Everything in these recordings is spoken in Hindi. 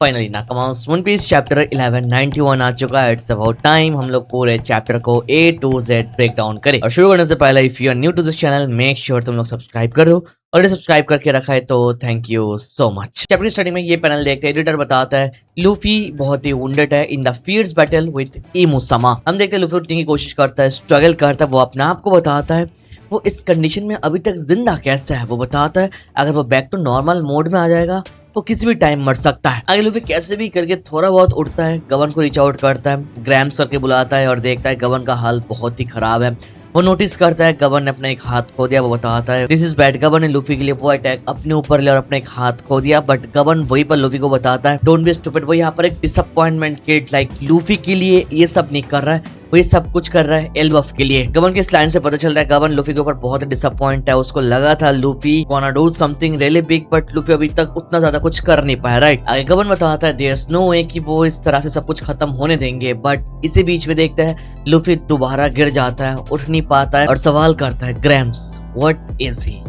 Finally Nakamas one piece chapter 1191 आ चुका है। इट्स अबाउट टाइम हम लोग पूरे चैप्टर को A to Z break down करें। और शुरू करने से पहले if you are new to this channel make sure तुम लोग सब्सक्राइब करो, और ये सब्सक्राइब करके रखा है तो thank you so much. Chapter की स्टडी में ये पैनल देखते हैं। एडिटर बताता है लूफी बहुत ही वुंडेड है in the fierce battle with Imu sama. हम देखते हैं लूफी उठने की कोशिश करता है, स्ट्रगल करता है, वो अपने आप को बताता है वो इस कंडीशन में अभी तक जिंदा कैसे है। वो बताता है अगर वो बैक टू नॉर्मल मोड में आ जाएगा वो किसी भी टाइम मर सकता है। आगे लूफी कैसे भी करके थोड़ा बहुत उठता है, गबन को रीच आउट करता है, ग्रैम्स करके बुलाता है और देखता है गबन का हाल बहुत ही खराब है। वो नोटिस करता है गबन ने अपना एक हाथ खो दिया। वो बताता है दिस इज बैड। गबन ने लूफी के लिए वो अटैक अपने ऊपर लिया और अपने एक हाथ खो दिया, बट गबन वही पर लूफी को बताता है डोंट बी स्टूपिड। वो यहाँ पर एक डिसअपॉइंटमेंट किड लाइक लूफी के लिए ये सब नहीं कर रहा है, वो ये सब कुछ कर रहा है एल्बफ के लिए। गबन की इस लाइन से पता चल रहा है गबन लूफी के ऊपर बहुत डिसअपॉइंट है। उसको लगा था Luffy gonna do something really big, but Luffy अभी तक उतना ज्यादा कुछ कर नहीं पाया। राइट, आगे गबन बताता है देयर इज नो वे कि वो इस तरह से सब कुछ खत्म होने देंगे, बट इसी बीच में देखते हैं लूफी दोबारा गिर जाता है, उठ नहीं पाता है और सवाल करता है grams what is he,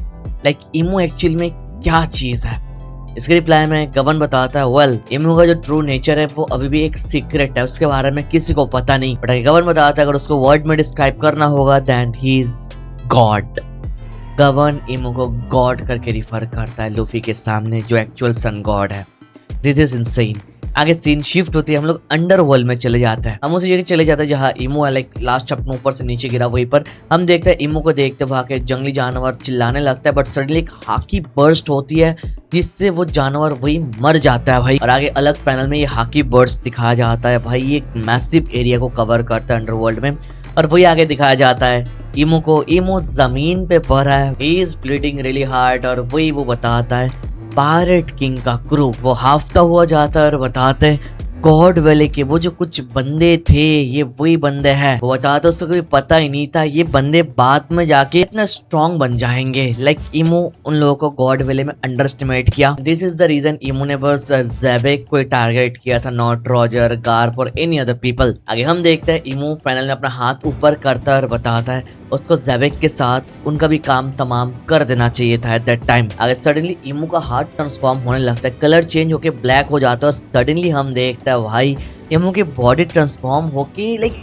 like emu actual में क्या चीज है। इसके रिप्लाई में गबन बताता है वेल इमू का जो ट्रू नेचर है वो अभी भी एक सीक्रेट है, उसके बारे में किसी को पता नहीं। बट गबन बताता है अगर उसको वर्ड में डिस्क्राइब करना होगा देन ही इज गॉड। गबन इमू को गॉड करके रिफर करता है लूफी के सामने जो एक्चुअल सन गॉड है। This is insane. आगे सीन शिफ्ट होती है, हम लोग अंडर वर्ल्ड में चले जाते हैं। हम उसी जगह चले जाते हैं जहाँ इमू है, लाइक लास्ट चैप्टर में ऊपर से नीचे गिरा वहीं पर हम देखते हैं इमू को देखते वहाँ के जंगली जानवर चिल्लाने लगता है, बट सडनली एक हाकी बर्स्ट होती है जिससे वो जानवर वही मर जाता है भाई। और आगे अलग पैनल में ये हाकी बर्स्ट दिखाया जाता है भाई, ये एक मैसिव एरिया को कवर करता है अंडरवर्ल्ड में। और वही आगे दिखाया जाता है इमू को, इमू जमीन पे पड़ रहा है, he is bleeding really hard. और वही वो बताता है पायरेट किंग का क्रू वो हाफता हुआ जाता है और बताते गॉड वैले के वो जो कुछ बंदे थे ये वही बंदे हैं। वो बताते उसको कभी पता ही नहीं था ये बंदे बाद में जाके इतना स्ट्रॉन्ग बन जाएंगे। लाइक इमू उन लोगों को गॉड वैले में अंडरस्टिमेट किया। This is the reason Imu ने बस ज़ेबेक को टारगेट किया था, नॉट रॉजर, गार्प और एनी अदर पीपल। आगे हम देखते हैं इमू फाइनल में अपना हाथ ऊपर करता है और बताता है उसको ज़ेबेक के साथ उनका भी काम तमाम कर देना चाहिए था एट दैट टाइम। अगर सडनली इमू का हार्ट ट्रांसफॉर्म होने लगता है, कलर चेंज होके ब्लैक हो जाता है और सडनली हम देखते हैं भाई इमू की बॉडी ट्रांसफॉर्म होके लाइक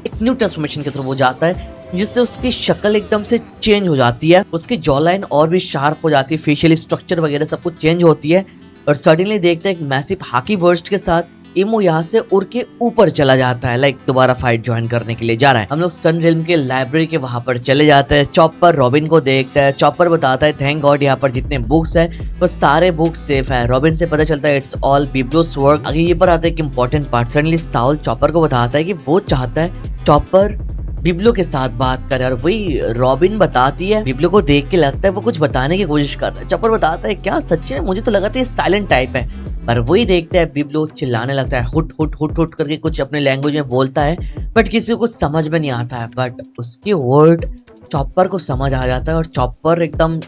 एक न्यू ट्रांसफॉर्मेशन के थ्रू वो जाता है जिससे उसकी शक्ल एकदम से चेंज हो जाती है, उसकी जॉ लाइन और भी शार्प हो जाती है, फेशियल स्ट्रक्चर वगैरह सब कुछ चेंज होती है। और सडनली देखते हैं एक मैसिव हाकी बर्स्ट के साथ इमू यहाँ से उड़ के ऊपर चला जाता है, लाइक दोबारा फाइट ज्वाइन करने के लिए जा रहा है। हम लोग सन रिल्म के लाइब्रेरी के वहां पर चले जाते हैं। चॉपर रॉबिन को देखता है, चॉपर बताता है थैंक गॉड यहाँ पर जितने बुक्स है वो सारे बुक्स सेफ है। रॉबिन से पता चलता है इट्स ऑल बिब्लोस वर्क। आगे ये पर आता है एक important part, suddenly Saul chopper को बताता है कि वो चाहता है चॉपर बिब्लो के साथ बात करे, और वही रॉबिन बताती है बिब्लो को देख के लगता है वो कुछ बताने की कोशिश करता है। चॉपर बताता है क्या सच में, मुझे तो लगा था ये साइलेंट टाइप है, पर वही देखते हैं बिब्लो चिल्लाने लगता है, हुट हुट हुट हुट करके कुछ अपने लैंग्वेज में बोलता है बट किसी को कुछ समझ में नहीं आता है। बट उसके वर्ड चॉपर को समझ आ जाता है और चॉपर एकदम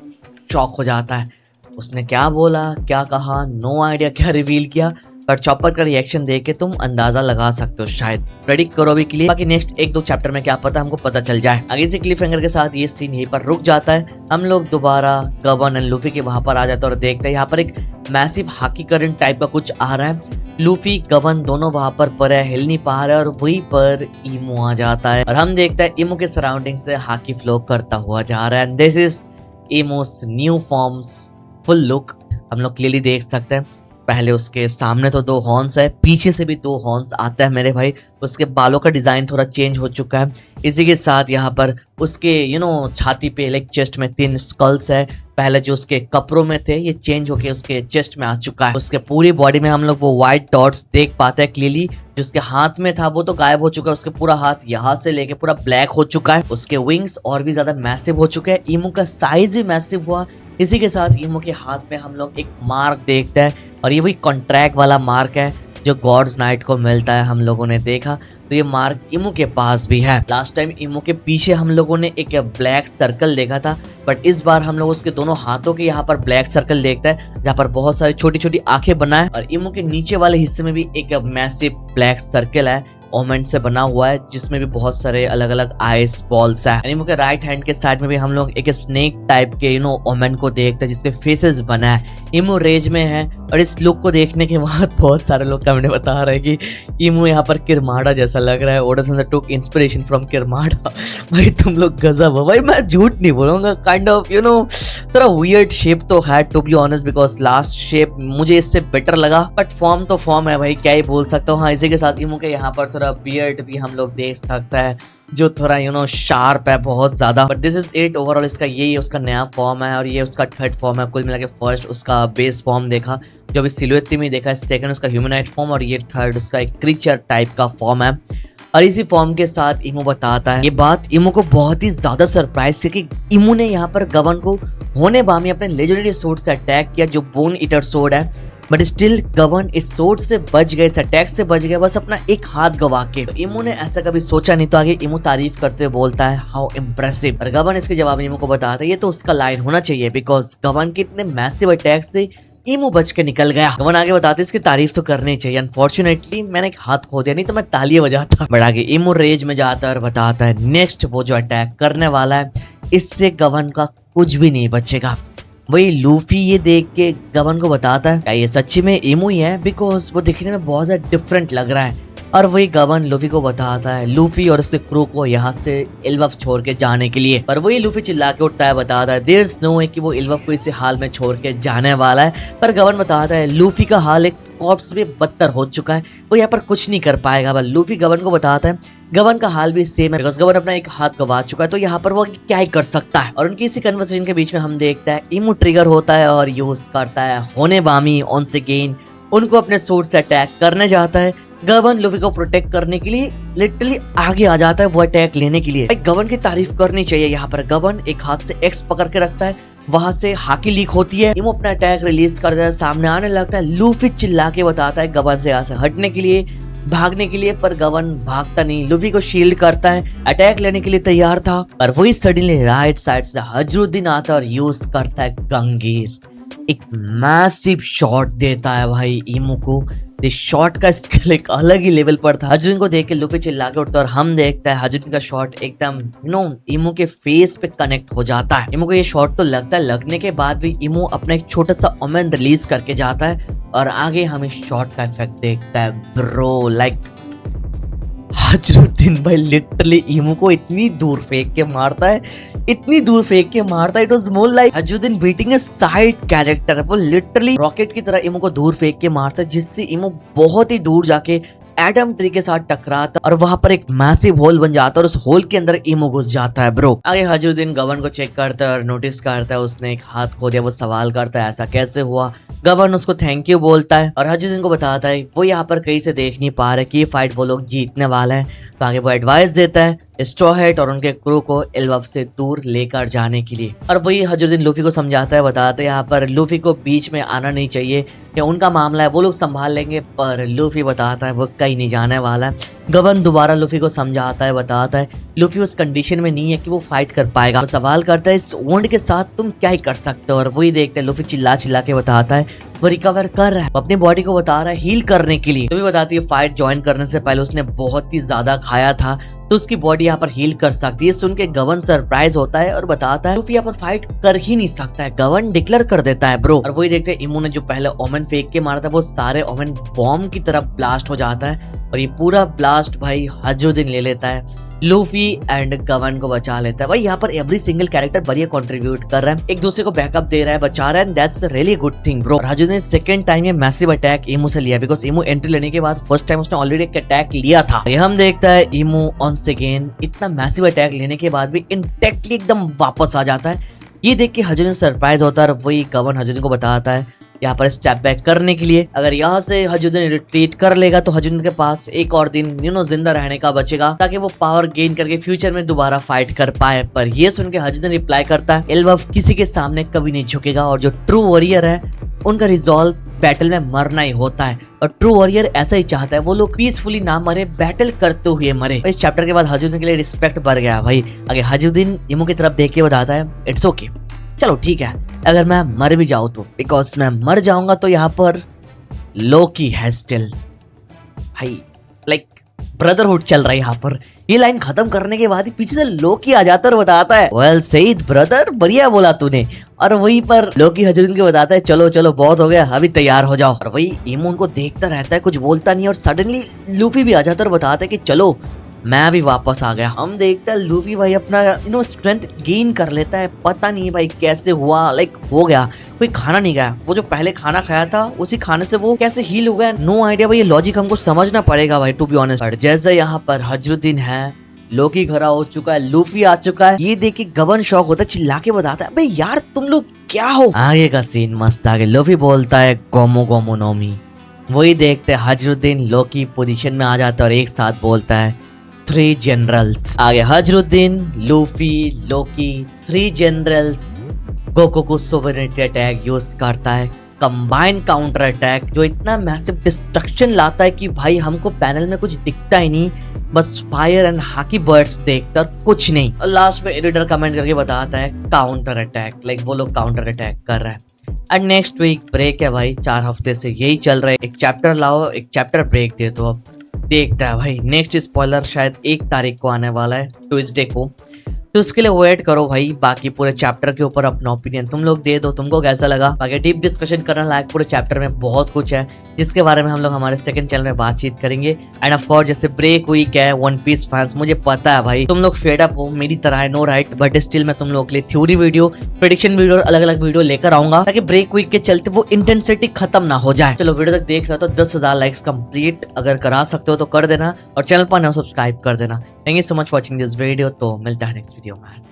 शॉक हो जाता है। उसने क्या बोला, क्या कहा, नो आइडिया क्या रिवील किया, पर चॉपर का रिएक्शन देख के तुम अंदाजा लगा सकते हो, शायद प्रेडिक्ट करो अभी के लिए। बाकी नेक्स्ट एक दो चैप्टर में क्या पता हमको पता चल जाए। आगे से क्लिफ हैंगर के साथ ये सीन यहीं पर रुक जाता है। हम लोग दोबारा गबन एंड लूफी के वहां पर आ जाते हैं और देखते हैं यहाँ पर एक मैसिव हाकी करंट टाइप का कुछ आ रहा है। लूफी गबन दोनों वहां पर पड़े हैं, हिल नहीं पा रहे, और वहीं पर इमू आ जाता है और हम देखते हैं इमू के सराउंडिंग से हाकी फ्लो करता हुआ जा रहा है। This is Imu's new forms full look. हम लोग क्लियरली देख सकते हैं पहले उसके सामने तो दो हॉर्न्स है, पीछे से भी दो हॉर्न्स आता है मेरे भाई। उसके बालों का डिजाइन थोड़ा चेंज हो चुका है। इसी के साथ यहाँ पर उसके छाती पे लाइक चेस्ट में 3 स्कल्स है। पहले जो उसके कपड़ों में थे ये चेंज होके उसके चेस्ट में आ चुका है। उसके पूरी बॉडी में हम लोग वो व्हाइट डॉट्स देख पाते हैं क्लियरली। जो उसके हाथ में था वो तो गायब हो चुका है, उसके पूरा हाथ यहाँ से लेके पूरा ब्लैक हो चुका है। उसके विंग्स और भी ज्यादा मैसिव हो चुके हैं, इमू का साइज भी मैसिव हुआ। इसी के साथ इमू के हाथ में हम लोग एक मार्क देखते हैं और ये वही कॉन्ट्रैक्ट वाला मार्क है जो गॉड्स नाइट को मिलता है, हम लोगों ने देखा। तो ये मार्क इमू के पास भी है। लास्ट टाइम इमू के पीछे हम लोगों ने एक ब्लैक सर्कल देखा था, बट इस बार हम लोग उसके दोनों हाथों के यहाँ पर ब्लैक सर्कल देखता है जहाँ पर बहुत सारी छोटी छोटी आंखें बना है, और इमू के नीचे वाले हिस्से में भी एक मैसिव ब्लैक सर्कल है ओमेंट से बना हुआ है, जिसमें भी बहुत सारे अलग अलग आइस बॉल्स है। इमू के राइट हैंड के साइड में भी हम लोग एक स्नेक टाइप के ओमेंट को देखते हैं जिसके फेसेस बना है। इमू रेज में है, और इस लुक को देखने के बाद बहुत सारे लोग कमेंट बता रहे हैं कि इमू यहाँ पर किरमाड़ा जैसा लग रहा है। ओडरसन टुक इंस्पिरेशन फ्रॉम किरमाड़ा। भाई तुम लोग गजब हो भाई, मैं झूठ नहीं बोलूंगा। काइंड ऑफ थोड़ा वियर्ड शेप तो है to be honest, because last shape मुझे इससे बेटर लगा, बट फॉर्म तो फॉर्म है भाई, क्या ही बोल सकता हूँ। हाँ, इसी के साथ इमू के यहाँ पर थोड़ा बियर्ड भी हम लोग देख सकता है जो थोड़ा शार्प है बहुत ज्यादा। But this is it overall. इसका यही उसका नया फॉर्म है, और ये उसका थर्ड फॉर्म है। कुल मिला के फर्स्ट उसका बेस फॉर्म देखा जो अभी सिलुएट में देखा है, सेकंड उसका ह्यूमनाइट फॉर्म, और ये थर्ड उसका एक क्रीचर टाइप का फॉर्म है। और इसी फॉर्म के साथ इमू बताता है, ये बात इमू को बहुत ही ज्यादा सरप्राइज थी कि इमू ने यहाँ पर गवन को होने बामी अपने लेजेंडरी सोर्ड से अटैक किया जो बोन ईटर सोर्ड है, बट स्टिल गवन इस सोर्ड से बच गए, इस अटैक से बच गए, बस अपना एक हाथ गवा के। तो इमू ने ऐसा कभी सोचा नहीं। तो आगे इमू तारीफ करते हुए बोलता है हाउ इम्प्रेसिव, और गवन इसके जवाब में इमू को बताता है ये तो उसका लाइन होना चाहिए, बिकॉज गवन के इतने मैसिव अटैक से इमू बच के निकल गया। गवन आगे बताते इसकी तारीफ तो करनी चाहिए, अनफॉर्चुनेटली मैंने एक हाथ खो दिया, नहीं तो मैं तालियां बजाता। बट आगे इमू रेज में जाता है और बताता है नेक्स्ट वो जो अटैक करने वाला है इससे गवन का कुछ भी नहीं बचेगा। वही लूफी ये देख के गवन को बताता है क्या ये सच्ची में इमू ही है, बिकॉज वो दिखने में बहुत ज्यादा डिफरेंट लग रहा है। और वही गवन लूफी को बताता है लूफी और उसके क्रू को यहाँ से इल्वफ छोड़ के जाने के लिए। पर वही लूफी चिल्ला के उठता है, बताता है देयर इज नो वे कि वो इल्वफ को इसी हाल में छोड़ के जाने वाला है। पर गवन बताता है लूफी का हाल एक कॉर्प्स भी बदतर हो चुका है, वो यहाँ पर कुछ नहीं कर पाएगा। बस लूफी गवन को बताता है गवन का हाल भी सेम है, बिकॉज गवन अपना एक हाथ गवा चुका है, तो यहाँ पर वो क्या ही कर सकता है। और उनकी इसी कन्वर्सेशन के बीच में हम देखते हैं इमू ट्रिगर होता है और यूज करता है होने बामी ऑन्स अगेन, उनको अपने सोर्ड से अटैक करने जाता है। गवन लूफी को प्रोटेक्ट करने के लिए लिटरली आगे आ जाता है वो अटैक लेने के लिए। गवन की तारीफ करनी चाहिए। यहाँ पर गवन एक हाथ से एक्स पकड़ के रखता है, वहां से हाकी लीक होती है, इमो अपना अटैक रिलीज करता है, सामने आने लगता है। लूफी चिल्ला के बताता है गवन से यहाँ से हटने के लिए, भागने के लिए, पर गवन भागता नहीं, लूफी को शील्ड करता है, अटैक लेने के लिए तैयार था। पर वही सडनली राइट साइड से हजरुद्दीन आता है और यूज करता है गंगीर, एक मैसिव शॉट देता है भाई इमो को। इस शॉट का स्किल एक अलग ही लेवल पर था। हजरुद्दीन को देख के लूफी चिल्ला के उठता है और हम देखता है हजरुद्दीन का शॉट एकदम इमो के फेस पे कनेक्ट हो जाता है। इमो को ये शॉट तो लगता है, लगने के बाद भी इमो अपना एक छोटा सा ओमेन रिलीज करके जाता है, और आगे हम इस शॉट का इफेक्ट देखता है। ब्रो लाइक हजरुद्दीन भाई लिटरली इमो को इतनी दूर फेंक के मारता है, इतनी दूर फेंक के मारता है, it was more like Hajrudin beating a side character. वो लिटरली रॉकेट की तरह इमो को दूर फेंक के मारता है, जिससे इमो बहुत ही दूर जाके एडम ट्री के साथ टकराता और वहां पर एक मैसिव होल बन जाता है, और उस होल के अंदर इमो घुस जाता है। ब्रो आगे हजरुद्दीन गवन को चेक करता है और नोटिस करता है उसने एक हाथ खो दिया। वो सवाल करता है ऐसा कैसे हुआ। गवन उसको थैंक यू बोलता है और हजरुद्दीन को बताता है वो यहाँ पर कहीं से देख नहीं पा रहे कि ये फाइट वो लोग जीतने वाला है। तो आगे वो एडवाइस देता है स्ट्रॉ हैट और उनके क्रू को इल्वफ से दूर लेकर जाने के लिए। और वही हजरुद्दीन लूफी को समझाता है, बताता है यहाँ पर लूफी को बीच में आना नहीं चाहिए, कि उनका मामला है वो लोग संभाल लेंगे। पर लूफी बताता है वो कहीं नहीं जाने वाला है। गवन दोबारा लूफी को समझाता है, बताता है लूफी उस कंडीशन में नहीं है कि वो फाइट कर पाएगा। तो सवाल करता है इस वुंड के साथ तुम क्या ही कर सकते हो। और वही देखते हैं लूफी चिल्ला चिल्ला के बताता है वो रिकवर कर रहा है, अपनी बॉडी को बता रहा है हील करने के लिए। तो भी बताती है फाइट ज्वाइन करने से पहले उसने बहुत ही ज्यादा खाया था, तो उसकी बॉडी यहाँ पर हील कर सकती है। सुन के गवन सरप्राइज होता है और बताता है लूफी यहाँ पर फाइट कर ही नहीं सकता है, गवन डिक्लेयर कर देता है। ब्रो और वही देखते हैं इमो ने जो पहले ओमेन फेंक के मारा था वो सारे ओमेन बॉम्ब की तरफ ब्लास्ट हो जाता है, और ये पूरा ब्लास्ट भाई हजरुद्दीन ले लेता है। लूफी एंड गवन को बचा लेता है। भाई यहाँ पर एवरी सिंगल कैरेक्टर बढ़िया कंट्रीब्यूट कर रहा है, एक दूसरे को बैकअप दे रहा है, बचा रहा है, that's really good thing bro. Hajrudin ने सेकंड टाइम ये मैसिव अटैक इमो से लिया, बिकॉज इमो एंट्री लेने के बाद फर्स्ट टाइम उसने ऑलरेडी एक अटैक लिया था। ये हम देखता है इमो ऑन्स अगेन इतना मैसिव अटैक लेने के बाद भी इंटैक्टली एकदम वापस आ जाता है। ये देख के हजरुद्दीन सरप्राइज होता है और वही गवन हजरुद्दीन को बताता है यहाँ पर स्टेप बैक करने के लिए। अगर यहाँ से हजुद्दीन रिट्रीट कर लेगा तो हजुद्दीन के पास एक और दिन जिंदा रहने का बचेगा, ताकि वो पावर गेन करके फ्यूचर में दोबारा फाइट कर पाए। पर ये सुन के हजुद्दीन रिप्लाई करता है, एल्बफ किसी के सामने कभी नहीं झुकेगा और जो ट्रू वॉरियर है उनका रिजॉल्व बैटल में मरना ही होता है, और ट्रू वॉरियर ऐसा ही चाहता है, वो लोग पीसफुली ना मरे, बैटल करते हुए मरे। इस चैप्टर के बाद हजुद्दीन के लिए रिस्पेक्ट बढ़ गया भाई। आगे हजुद्दीन इमो की तरफ देख के बताता है, इट्स ओके, चलो ठीक है, अगर मैं मर भी जाऊं तो, बिकॉज मैं मर जाऊंगा तो यहाँ पर लोकी है स्टिल। भाई लाइक ब्रदरहुड चल रहा है यहाँ पर। ये लाइन खत्म करने के बाद ही पीछे से लोकी आ जाता है और बताता है, वेल सईद ब्रदर, बढ़िया बोला तूने। और वहीं पर लोकी हजुद्दीन को बताता है, चलो चलो बहुत हो गया, अभी तैयार हो जाओ। और वही इमो उनको देखता रहता है, कुछ बोलता नहीं, और सडनली लूफी भी आ जाता है और बताता है कि चलो मैं भी वापस आ गया। हम देखते हैं लूफी भाई अपना स्ट्रेंथ गेन कर लेता है, पता नहीं भाई कैसे हुआ, लाइक हो गया, कोई खाना नहीं गया, वो जो पहले खाना खाया था उसी खाने से वो कैसे हील हो गया, नो आइडिया भाई, ये लॉजिक हमको समझना पड़ेगा भाई, टू बी ऑनेस्ट। और जैसे यहाँ पर हजरुद्दीन है, लोकी खड़ा हो चुका है, लूफी आ चुका है, ये देख के गबन शॉक होता है, चिल्ला के बताता है, भाई यार तुम लोग क्या हो। आगे का सीन मस्त। आगे लूफी बोलता है, गोमो गोमो नोमी। वही देखते हजरुद्दीन लोकी पोजीशन में आ जाता है और एक साथ बोलता है, 3 जनरल्स। आगे हजरुद्दीन, लूफी, लोकी, 3 generals Goku sovereignty attack use करता है, कंबाइंड काउंटर अटैक, जो इतना मैसिव डिस्ट्रक्शन लाता है कि भाई हमको पैनल में कुछ दिखता ही नहीं, बस फायर एंड हाकी बर्ड्स देखकर कुछ नहीं। और लास्ट में एडिटर कमेंट करके बताता है काउंटर अटैक, लाइक वो लोग काउंटर अटैक कर रहे हैं। एंड नेक्स्ट वीक ब्रेक है भाई, 4 हफ्ते से यही चल रहा है, एक चैप्टर लाओ, एक चैप्टर ब्रेक दे दो। अब देखता है भाई, नेक्स्ट स्पॉइलर शायद 1 तारीख को आने वाला है, ट्यूसडे को, तो उसके लिए वेट करो भाई। बाकी पूरे चैप्टर के ऊपर अपना ओपिनियन तुम लोग दे दो, तुमको कैसा लगा। बाकी डीप डिस्कशन करने लायक पूरे चैप्टर में बहुत कुछ है, जिसके बारे में हम लोग हमारे सेकंड चैनल में बातचीत करेंगे। एंड ऑफ कोर्स जैसे ब्रेक वीक है, वन पीस फैंस, मुझे पता है भाई तुम लोग फेड अप हो मेरी तरह है, नो राइट, बट स्टिल मैं तुम लोगों के लिए थ्योरी वीडियो, प्रेडिक्शन वीडियो, अलग अलग वीडियो लेकर आऊंगा, ताकि ब्रेक वीक के चलते वो इंटेंसिटी खत्म ना हो जाए। चलो वीडियो तक देख रहे हो तो 10,000 लाइक्स कंप्लीट अगर करा सकते हो तो कर देना, और चैनल पर नया सब्सक्राइब कर देना। Thank you so much watching this video, तो मिलता है नेक्स्ट वीडियो में।